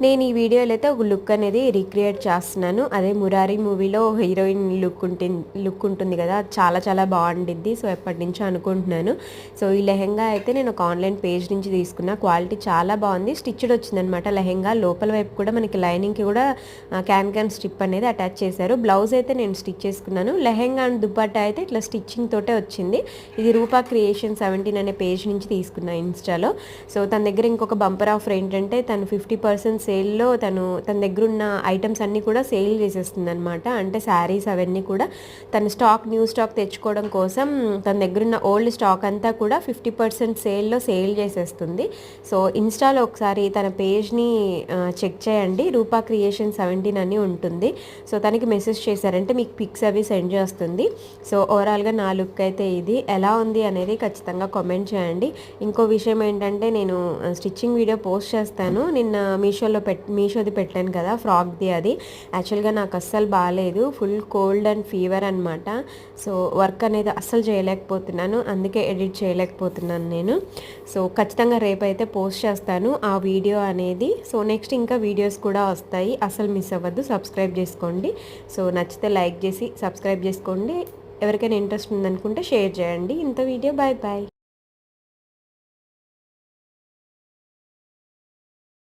నేను ఈ వీడియోలో అయితే ఒక లుక్ అనేది రీక్రియేట్ చేస్తున్నాను. అదే 'మురారి' మూవీలో హీరోయిన్ లుక్ ఉంటుంది కదా, అది చాలా చాలా బాగుండిద్ది. సో ఎప్పటినుంచో అనుకుంటున్నాను. సో ఈ లెహెంగా అయితే నేను ఒక ఆన్లైన్ పేజ్ నుంచి తీసుకున్నా. క్వాలిటీ చాలా బాగుంది. స్టిచ్డ్ వచ్చిందనమాట లెహెంగా. లోపల వైపు కూడా మనకి లైనింగ్కి కూడా క్యాన్ స్ట్రిప్ అనేది అటాచ్ చేశారు. బ్లౌజ్ అయితే నేను స్టిచ్ చేసుకున్నాను. లెహెంగా అండ్ దుపట్టా అయితే ఇట్లా స్టిచ్చింగ్ తోటే వచ్చింది. ఇది రూపా క్రియేషన్ 17 అనే పేజ్ నుంచి తీసుకున్నా ఇన్స్టాలో. సో తన దగ్గర ఇంకొక బంపర్ ఆఫర్ ఏంటంటే, తను 50% సేల్లో తన దగ్గర ఉన్న ఐటమ్స్ అన్నీ కూడా సేల్ చేసేస్తుంది అనమాట. అంటే శారీస్ అవన్నీ కూడా తన న్యూ స్టాక్ తెచ్చుకోవడం కోసం తన దగ్గర ఉన్న ఓల్డ్ స్టాక్ అంతా కూడా 50% సేల్లో సేల్ చేసేస్తుంది. సో ఇన్స్టాలో ఒకసారి తన పేజ్ని చెక్ చేయండి. రూపా క్రియేషన్ 17 అని ఉంటుంది. సో తనకి మెసేజ్ చేశారంటే మీకు పిక్స్ అవి సెండ్ చేస్తుంది. సో ఓవరాల్గా నా లుక్ అయితే ఇది ఎలా ఉంది అనేది ఖచ్చితంగా కామెంట్ చేయండి. ఇంకో విషయం ఏంటంటే, నేను స్టిచ్చింగ్ వీడియో పోస్ట్ చేస్తాను. నిన్న మీషోది పెట్టాను కదా ఫ్రాక్ది. అది యాక్చువల్గా నాకు అస్సలు బాగాలేదు. ఫుల్ కోల్డ్ అండ్ ఫీవర్ అనమాట. సో వర్క్ అనేది అస్సలు చేయలేకపోతున్నాను. అందుకే ఎడిట్ చేయలేకపోతున్నాను నేను. సో ఖచ్చితంగా రేపైతే పోస్ట్ చేస్తాను ఆ వీడియో అనేది. సో నెక్స్ట్ ఇంకా వీడియోస్ కూడా వస్తాయి. అస్సలు మిస్ అవ్వద్దు. సబ్స్క్రైబ్ చేసుకోండి. సో నచ్చితే లైక్ చేసి సబ్స్క్రైబ్ చేసుకోండి. ఎవరికైనా ఇంట్రెస్ట్ ఉందనుకుంటే షేర్ చేయండి. ఇంత వీడియో బాయ్ బాయ్.